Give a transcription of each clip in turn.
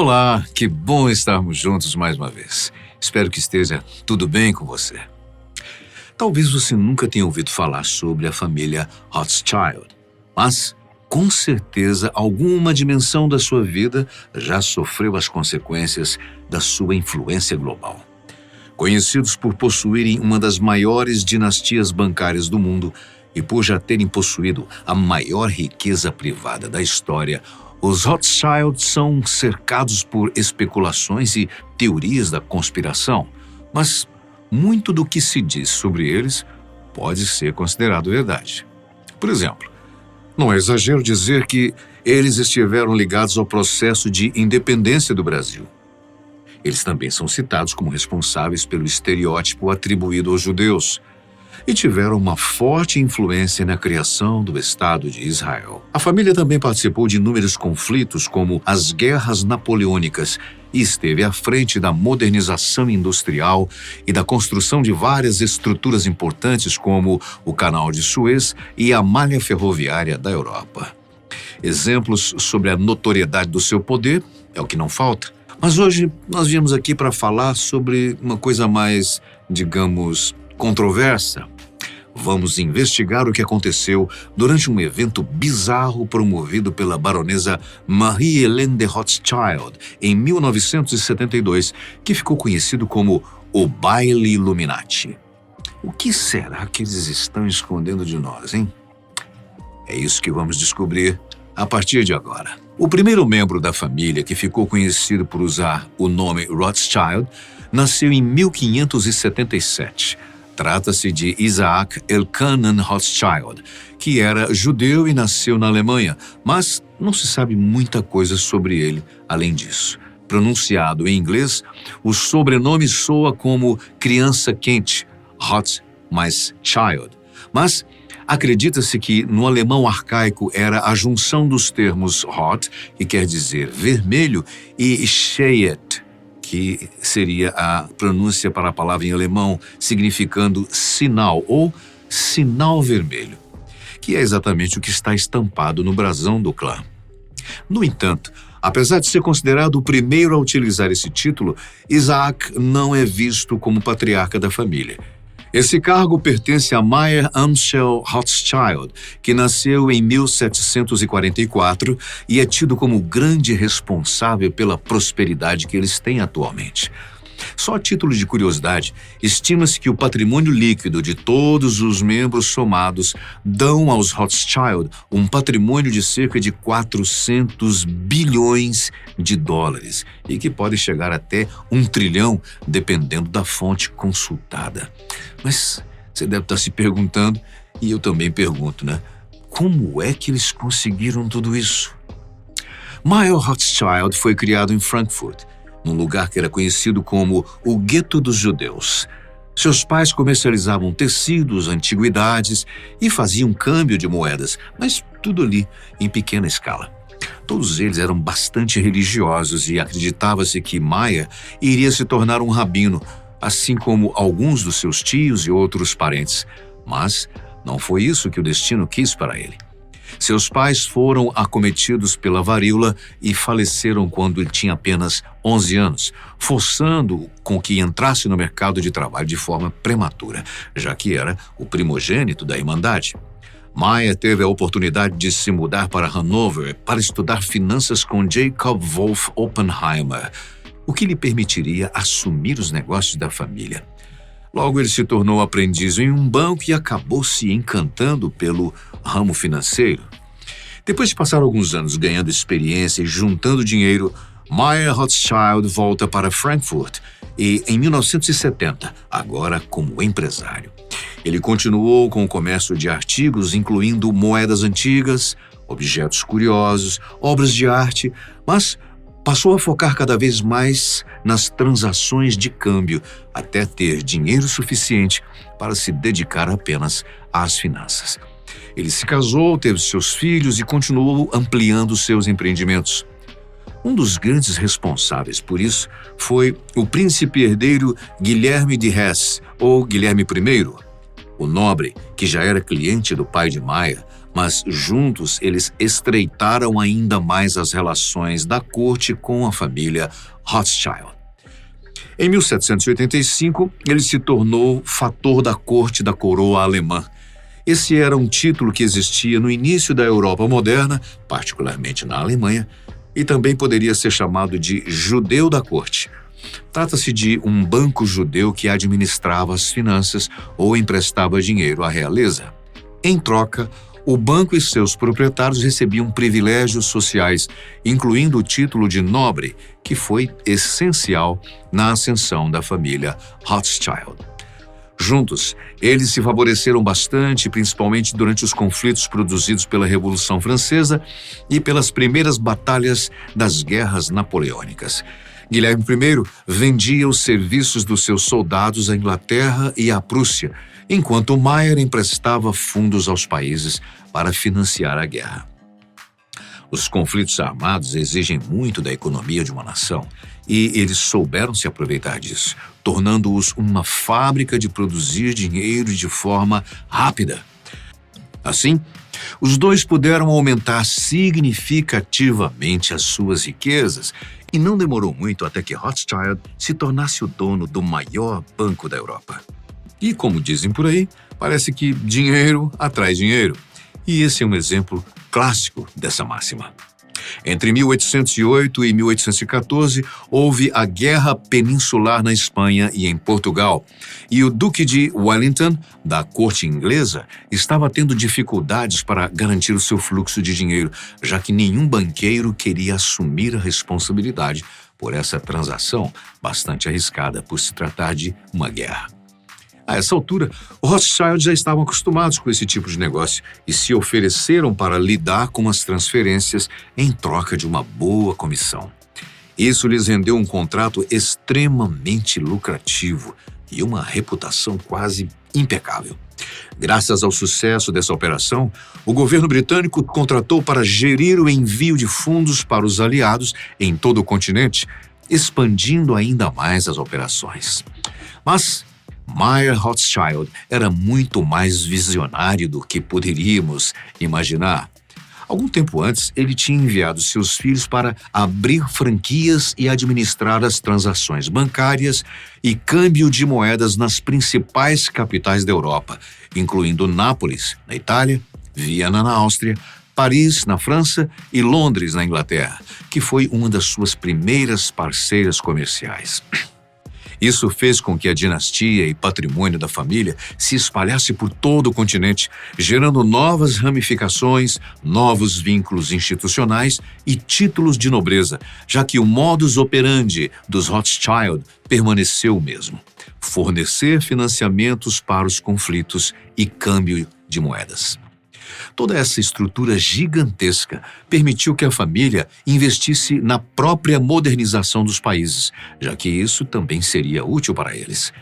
Olá, que bom estarmos juntos mais uma vez. Espero que esteja tudo bem com você. Talvez você nunca tenha ouvido falar sobre a família Rothschild, mas com certeza alguma dimensão da sua vida já sofreu as consequências da sua influência global. Conhecidos por possuírem uma das maiores dinastias bancárias do mundo e por já terem possuído a maior riqueza privada da história, os Rothschild são cercados por especulações e teorias da conspiração, mas muito do que se diz sobre eles pode ser considerado verdade. Por exemplo, não é exagero dizer que eles estiveram ligados ao processo de independência do Brasil. Eles também são citados como responsáveis pelo estereótipo atribuído aos judeus e tiveram uma forte influência na criação do Estado de Israel. A família também participou de inúmeros conflitos, como as Guerras Napoleônicas, e esteve à frente da modernização industrial e da construção de várias estruturas importantes, como o Canal de Suez e a malha ferroviária da Europa. Exemplos sobre a notoriedade do seu poder é o que não falta. Mas hoje nós viemos aqui para falar sobre uma coisa mais, digamos, controversa. Vamos investigar o que aconteceu durante um evento bizarro promovido pela baronesa Marie-Hélène de Rothschild em 1972, que ficou conhecido como o Baile Illuminati. O que será que eles estão escondendo de nós, hein? É isso que vamos descobrir a partir de agora. O primeiro membro da família que ficou conhecido por usar o nome Rothschild nasceu em 1577. Trata-se de Isaac Elkanan Rothschild, que era judeu e nasceu na Alemanha, mas não se sabe muita coisa sobre ele além disso. Pronunciado em inglês, o sobrenome soa como criança quente, Hot mais Child, mas acredita-se que no alemão arcaico era a junção dos termos Hot, que quer dizer vermelho, e Scheit, que seria a pronúncia para a palavra em alemão, significando sinal ou sinal vermelho, que é exatamente o que está estampado no brasão do clã. No entanto, apesar de ser considerado o primeiro a utilizar esse título, Isaac não é visto como patriarca da família. Esse cargo pertence a Meyer Amschel Rothschild, que nasceu em 1744 e é tido como o grande responsável pela prosperidade que eles têm atualmente. Só a título de curiosidade, estima-se que o patrimônio líquido de todos os membros somados dão aos Rothschild um patrimônio de cerca de 400 bilhões de dólares e que pode chegar até 1 trilhão, dependendo da fonte consultada. Mas você deve estar se perguntando, e eu também pergunto, né? Como é que eles conseguiram tudo isso? Meyer Rothschild foi criado em Frankfurt, num lugar que era conhecido como o Gueto dos Judeus. Seus pais comercializavam tecidos, antiguidades e faziam câmbio de moedas, mas tudo ali em pequena escala. Todos eles eram bastante religiosos e acreditava-se que Meyer iria se tornar um rabino, assim como alguns dos seus tios e outros parentes. Mas não foi isso que o destino quis para ele. Seus pais foram acometidos pela varíola e faleceram quando ele tinha apenas 11 anos, forçando-o com que entrasse no mercado de trabalho de forma prematura, já que era o primogênito da Irmandade. Meyer teve a oportunidade de se mudar para Hanover para estudar finanças com Jacob Wolf Oppenheimer, o que lhe permitiria assumir os negócios da família. Logo, ele se tornou aprendiz em um banco e acabou se encantando pelo ramo financeiro. Depois de passar alguns anos ganhando experiência e juntando dinheiro, Meyer Rothschild volta para Frankfurt e, em 1970, agora como empresário. Ele continuou com o comércio de artigos, incluindo moedas antigas, objetos curiosos, obras de arte, mas passou a focar cada vez mais nas transações de câmbio, até ter dinheiro suficiente para se dedicar apenas às finanças. Ele se casou, teve seus filhos e continuou ampliando seus empreendimentos. Um dos grandes responsáveis por isso foi o príncipe herdeiro Guilherme de Hesse, ou Guilherme I. O nobre, que já era cliente do pai de Meyer, mas juntos eles estreitaram ainda mais as relações da corte com a família Rothschild. Em 1785, ele se tornou fator da corte da coroa alemã. Esse era um título que existia no início da Europa moderna, particularmente na Alemanha, e também poderia ser chamado de judeu da corte. Trata-se de um banco judeu que administrava as finanças ou emprestava dinheiro à realeza. Em troca, o banco e seus proprietários recebiam privilégios sociais, incluindo o título de nobre, que foi essencial na ascensão da família Rothschild. Juntos, eles se favoreceram bastante, principalmente durante os conflitos produzidos pela Revolução Francesa e pelas primeiras batalhas das guerras napoleônicas. Guilherme I vendia os serviços dos seus soldados à Inglaterra e à Prússia, enquanto Meyer emprestava fundos aos países para financiar a guerra. Os conflitos armados exigem muito da economia de uma nação e eles souberam se aproveitar disso, tornando-os uma fábrica de produzir dinheiro de forma rápida. Assim, os dois puderam aumentar significativamente as suas riquezas e não demorou muito até que Rothschild se tornasse o dono do maior banco da Europa. E como dizem por aí, parece que dinheiro atrai dinheiro. E esse é um exemplo clássico dessa máxima. Entre 1808 e 1814, houve a Guerra Peninsular na Espanha e em Portugal, e o Duque de Wellington, da corte inglesa, estava tendo dificuldades para garantir o seu fluxo de dinheiro, já que nenhum banqueiro queria assumir a responsabilidade por essa transação bastante arriscada por se tratar de uma guerra. A essa altura, os Rothschild já estavam acostumados com esse tipo de negócio e se ofereceram para lidar com as transferências em troca de uma boa comissão. Isso lhes rendeu um contrato extremamente lucrativo e uma reputação quase impecável. Graças ao sucesso dessa operação, o governo britânico contratou para gerir o envio de fundos para os aliados em todo o continente, expandindo ainda mais as operações. Mas Meyer Rothschild era muito mais visionário do que poderíamos imaginar. Algum tempo antes, ele tinha enviado seus filhos para abrir franquias e administrar as transações bancárias e câmbio de moedas nas principais capitais da Europa, incluindo Nápoles, na Itália, Viena, na Áustria, Paris, na França e Londres, na Inglaterra, que foi uma das suas primeiras parceiras comerciais. Isso fez com que a dinastia e patrimônio da família se espalhasse por todo o continente, gerando novas ramificações, novos vínculos institucionais e títulos de nobreza, já que o modus operandi dos Rothschild permaneceu o mesmo: fornecer financiamentos para os conflitos e câmbio de moedas. Toda essa estrutura gigantesca permitiu que a família investisse na própria modernização dos países, já que isso também seria útil para eles.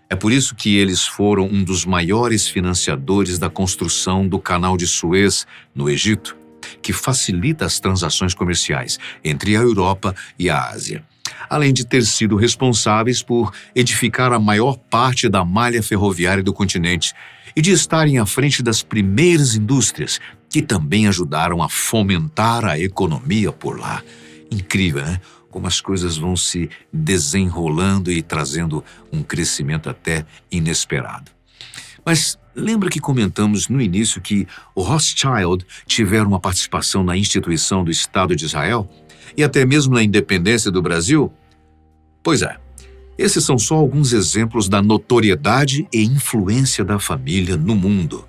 É por isso que eles foram um dos maiores financiadores da construção do Canal de Suez, no Egito, que facilita as transações comerciais entre a Europa e a Ásia, além de ter sido responsáveis por edificar a maior parte da malha ferroviária do continente e de estarem à frente das primeiras indústrias, que também ajudaram a fomentar a economia por lá. Incrível, né? Como as coisas vão se desenrolando e trazendo um crescimento até inesperado. Mas lembra que comentamos no início que os Rothschild tiveram uma participação na instituição do Estado de Israel e até mesmo na independência do Brasil? Pois é. Esses são só alguns exemplos da notoriedade e influência da família no mundo.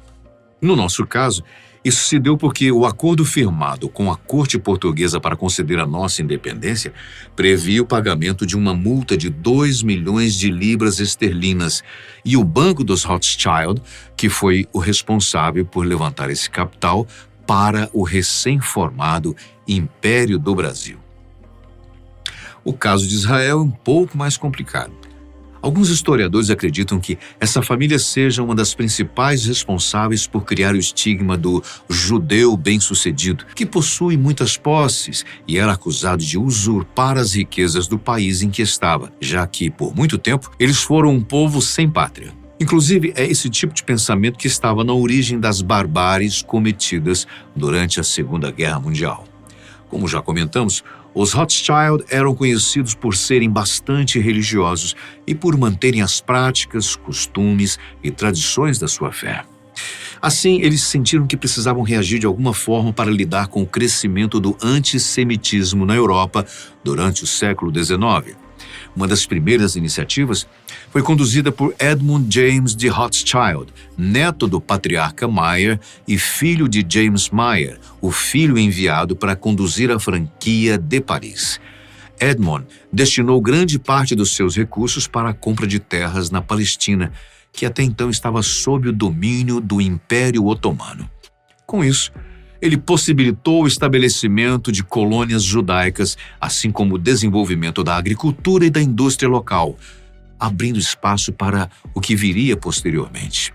No nosso caso, isso se deu porque o acordo firmado com a corte portuguesa para conceder a nossa independência previa o pagamento de uma multa de 2 milhões de libras esterlinas e o Banco dos Rothschild, que foi o responsável por levantar esse capital para o recém-formado Império do Brasil. O caso de Israel é um pouco mais complicado. Alguns historiadores acreditam que essa família seja uma das principais responsáveis por criar o estigma do judeu bem-sucedido, que possui muitas posses e era acusado de usurpar as riquezas do país em que estava, já que, por muito tempo, eles foram um povo sem pátria. Inclusive, é esse tipo de pensamento que estava na origem das barbáries cometidas durante a Segunda Guerra Mundial. Como já comentamos, os Rothschild eram conhecidos por serem bastante religiosos e por manterem as práticas, costumes e tradições da sua fé. Assim, eles sentiram que precisavam reagir de alguma forma para lidar com o crescimento do antissemitismo na Europa durante o século XIX. Uma das primeiras iniciativas foi conduzida por Edmund James de Rothschild, neto do patriarca Meyer e filho de James Meyer, o filho enviado para conduzir a franquia de Paris. Edmund destinou grande parte dos seus recursos para a compra de terras na Palestina, que até então estava sob o domínio do Império Otomano. Com isso, ele possibilitou o estabelecimento de colônias judaicas, assim como o desenvolvimento da agricultura e da indústria local, abrindo espaço para o que viria posteriormente.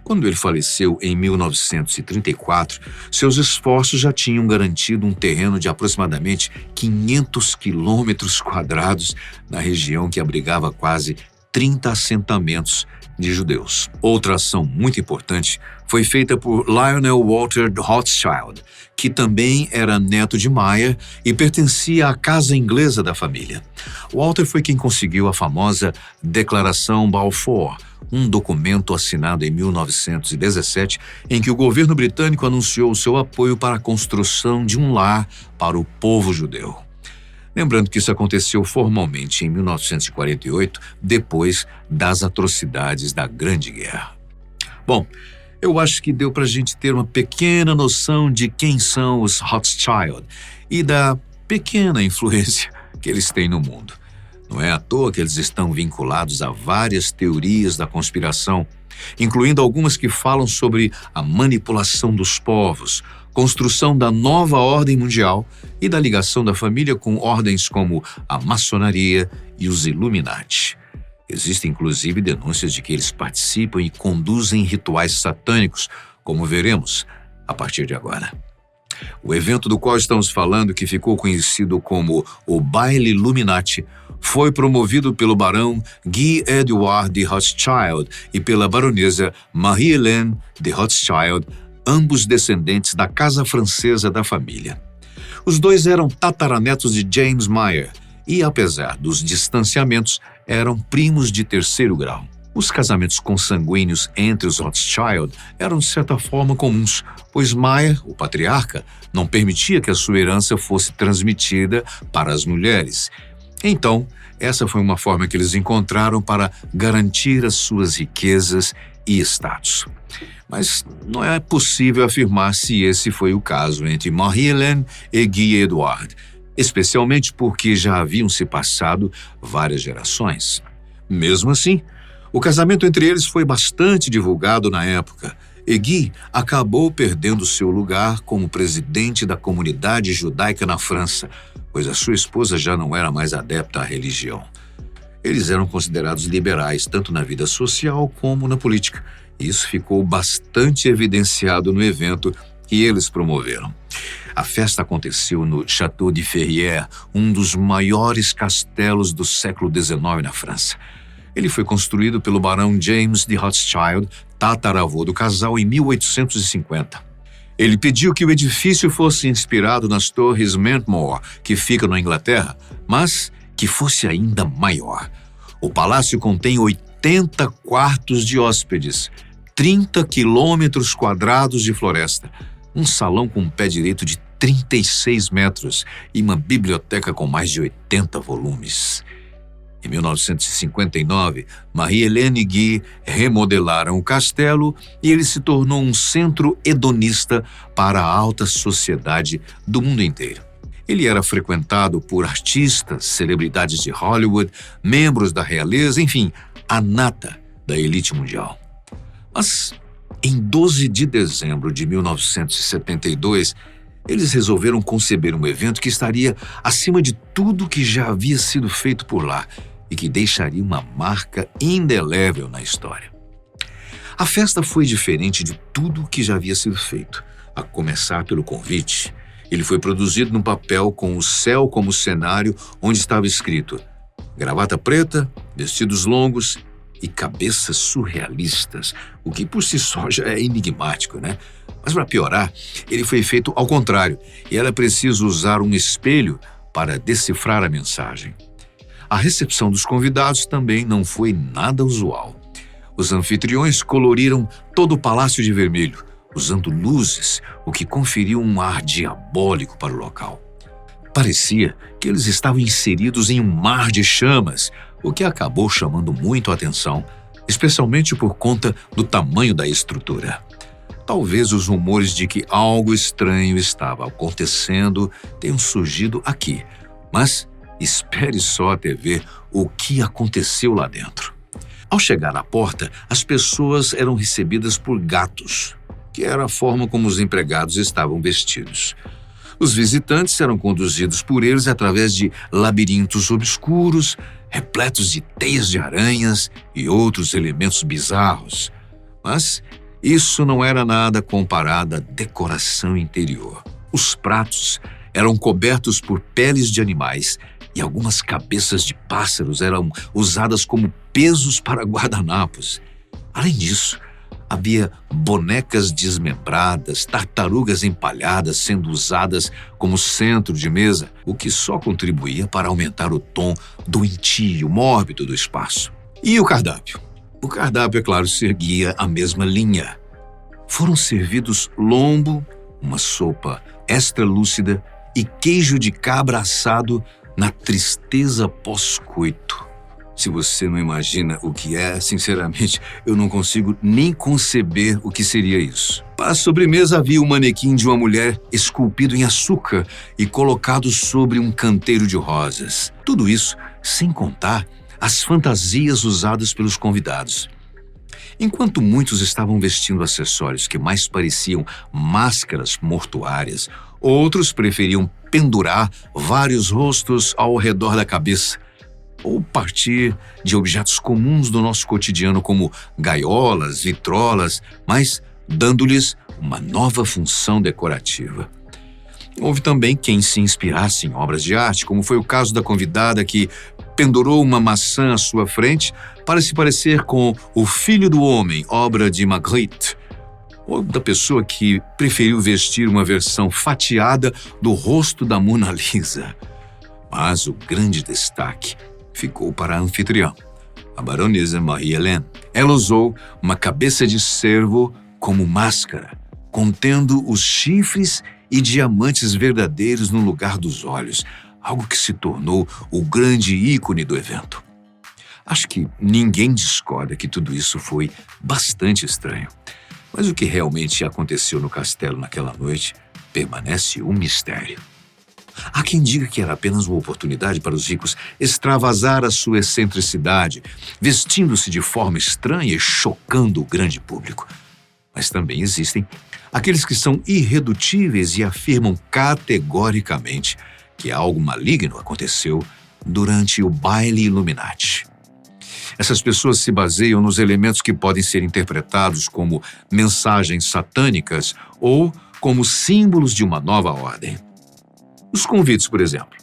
Quando ele faleceu em 1934, seus esforços já tinham garantido um terreno de aproximadamente 500 quilômetros quadrados na região que abrigava quase 30 assentamentos de judeus. Outra ação muito importante foi feita por Lionel Walter Rothschild, que também era neto de Meyer e pertencia à casa inglesa da família. Walter foi quem conseguiu a famosa Declaração Balfour, um documento assinado em 1917 em que o governo britânico anunciou seu apoio para a construção de um lar para o povo judeu. Lembrando que isso aconteceu formalmente em 1948, depois das atrocidades da Grande Guerra. Bom, eu acho que deu para a gente ter uma pequena noção de quem são os Rothschild e da pequena influência que eles têm no mundo. Não é à toa que eles estão vinculados a várias teorias da conspiração, incluindo algumas que falam sobre a manipulação dos povos, construção da nova ordem mundial e da ligação da família com ordens como a maçonaria e os Illuminati. Existem inclusive denúncias de que eles participam e conduzem rituais satânicos, como veremos a partir de agora. O evento do qual estamos falando, que ficou conhecido como o Baile Illuminati, foi promovido pelo barão Guy Edouard de Rothschild e pela baronesa Marie-Hélène de Rothschild, ambos descendentes da casa francesa da família. Os dois eram tataranetos de James Meyer e, apesar dos distanciamentos, eram primos de terceiro grau. Os casamentos consanguíneos entre os Rothschild eram de certa forma comuns, pois Meyer, o patriarca, não permitia que a sua herança fosse transmitida para as mulheres. Então, essa foi uma forma que eles encontraram para garantir as suas riquezas e status. Mas não é possível afirmar se esse foi o caso entre Marie-Hélène e Guy Edouard, especialmente porque já haviam se passado várias gerações. Mesmo assim, o casamento entre eles foi bastante divulgado na época, e Guy acabou perdendo seu lugar como presidente da comunidade judaica na França, pois a sua esposa já não era mais adepta à religião. Eles eram considerados liberais tanto na vida social como na política. Isso ficou bastante evidenciado no evento que eles promoveram. A festa aconteceu no Château de Ferrières, um dos maiores castelos do século XIX na França. Ele foi construído pelo barão James de Rothschild, tataravô do casal, em 1850. Ele pediu que o edifício fosse inspirado nas torres Mentmore, que ficam na Inglaterra, mas que fosse ainda maior. O palácio contém 80 quartos de hóspedes, 30 quilômetros quadrados de floresta, um salão com um pé direito de 36 metros e uma biblioteca com mais de 80 volumes. Em 1959, Marie-Hélène e Guy remodelaram o castelo e ele se tornou um centro hedonista para a alta sociedade do mundo inteiro. Ele era frequentado por artistas, celebridades de Hollywood, membros da realeza, enfim, a nata da elite mundial. Mas, em 12 de dezembro de 1972, eles resolveram conceber um evento que estaria acima de tudo que já havia sido feito por lá e que deixaria uma marca indelével na história. A festa foi diferente de tudo que já havia sido feito, a começar pelo convite. Ele foi produzido num papel com o céu como cenário, onde estava escrito: gravata preta, vestidos longos e cabeças surrealistas, o que por si só já é enigmático, né? Mas para piorar, ele foi feito ao contrário, e era preciso usar um espelho para decifrar a mensagem. A recepção dos convidados também não foi nada usual. Os anfitriões coloriram todo o palácio de vermelho, usando luzes, o que conferiu um ar diabólico para o local. Parecia que eles estavam inseridos em um mar de chamas, o que acabou chamando muito a atenção, especialmente por conta do tamanho da estrutura. Talvez os rumores de que algo estranho estava acontecendo tenham surgido aqui, mas espere só até ver o que aconteceu lá dentro. Ao chegar à porta, as pessoas eram recebidas por gatos, que era a forma como os empregados estavam vestidos. Os visitantes eram conduzidos por eles através de labirintos obscuros, repletos de teias de aranhas e outros elementos bizarros. Mas isso não era nada comparado à decoração interior. Os pratos eram cobertos por peles de animais e algumas cabeças de pássaros eram usadas como pesos para guardanapos. Além disso, havia bonecas desmembradas, tartarugas empalhadas sendo usadas como centro de mesa, o que só contribuía para aumentar o tom doentio, mórbido do espaço. E o cardápio? O cardápio, é claro, seguia a mesma linha. Foram servidos lombo, uma sopa extra lúcida e queijo de cabra assado na tristeza pós-coito. Se você não imagina o que é, sinceramente, eu não consigo nem conceber o que seria isso. Para a sobremesa havia um manequim de uma mulher esculpido em açúcar e colocado sobre um canteiro de rosas. Tudo isso sem contar as fantasias usadas pelos convidados. Enquanto muitos estavam vestindo acessórios que mais pareciam máscaras mortuárias, outros preferiam pendurar vários rostos ao redor da cabeça, ou partir de objetos comuns do nosso cotidiano como gaiolas, vitrolas, mas dando-lhes uma nova função decorativa. Houve também quem se inspirasse em obras de arte, como foi o caso da convidada que pendurou uma maçã à sua frente para se parecer com O Filho do Homem, obra de Magritte, ou da pessoa que preferiu vestir uma versão fatiada do rosto da Mona Lisa. Mas o grande destaque ficou para a anfitriã, a baronesa Marie-Hélène. Ela usou uma cabeça de cervo como máscara, contendo os chifres e diamantes verdadeiros no lugar dos olhos, algo que se tornou o grande ícone do evento. Acho que ninguém discorda que tudo isso foi bastante estranho, mas o que realmente aconteceu no castelo naquela noite permanece um mistério. Há quem diga que era apenas uma oportunidade para os ricos extravasar a sua excentricidade, vestindo-se de forma estranha e chocando o grande público. Mas também existem aqueles que são irredutíveis e afirmam categoricamente que algo maligno aconteceu durante o baile Illuminati. Essas pessoas se baseiam nos elementos que podem ser interpretados como mensagens satânicas ou como símbolos de uma nova ordem. Os convites, por exemplo.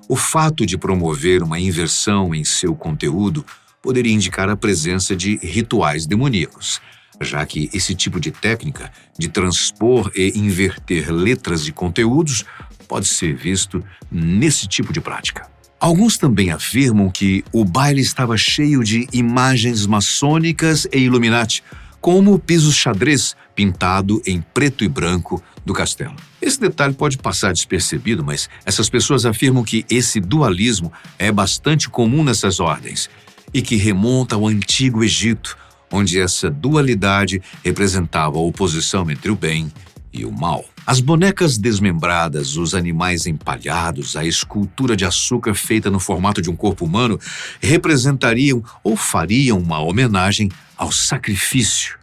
O fato de promover uma inversão em seu conteúdo poderia indicar a presença de rituais demoníacos, já que esse tipo de técnica de transpor e inverter letras de conteúdos pode ser visto nesse tipo de prática. Alguns também afirmam que o baile estava cheio de imagens maçônicas e Illuminati, como o piso xadrez pintado em preto e branco do castelo. Esse detalhe pode passar despercebido, mas essas pessoas afirmam que esse dualismo é bastante comum nessas ordens e que remonta ao Antigo Egito, onde essa dualidade representava a oposição entre o bem e o mal. As bonecas desmembradas, os animais empalhados, a escultura de açúcar feita no formato de um corpo humano representariam ou fariam uma homenagem ao sacrifício,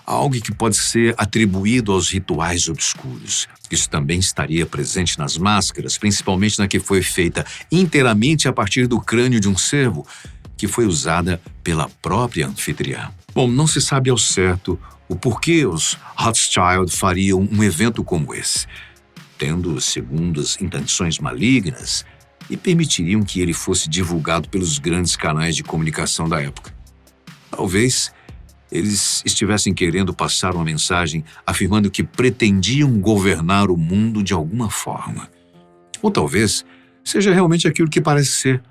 algo que pode ser atribuído aos rituais obscuros. Isso também estaria presente nas máscaras, principalmente na que foi feita inteiramente a partir do crânio de um cervo, que foi usada pela própria anfitriã. Bom, não se sabe ao certo o porquê os Rothschild fariam um evento como esse, tendo segundas intenções malignas, e permitiriam que ele fosse divulgado pelos grandes canais de comunicação da época. Talvez eles estivessem querendo passar uma mensagem afirmando que pretendiam governar o mundo de alguma forma. Ou talvez seja realmente aquilo que parece ser: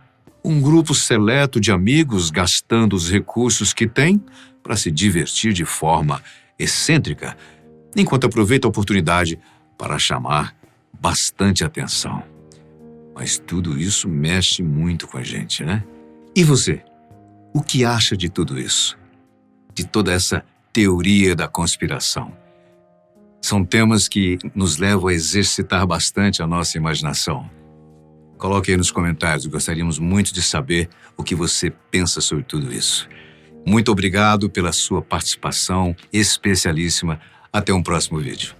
um grupo seleto de amigos gastando os recursos que têm para se divertir de forma excêntrica, enquanto aproveita a oportunidade para chamar bastante atenção. Mas tudo isso mexe muito com a gente, né? E você? O que acha de tudo isso? De toda essa teoria da conspiração? São temas que nos levam a exercitar bastante a nossa imaginação. Coloque aí nos comentários, gostaríamos muito de saber o que você pensa sobre tudo isso. Muito obrigado pela sua participação especialíssima. Até um próximo vídeo.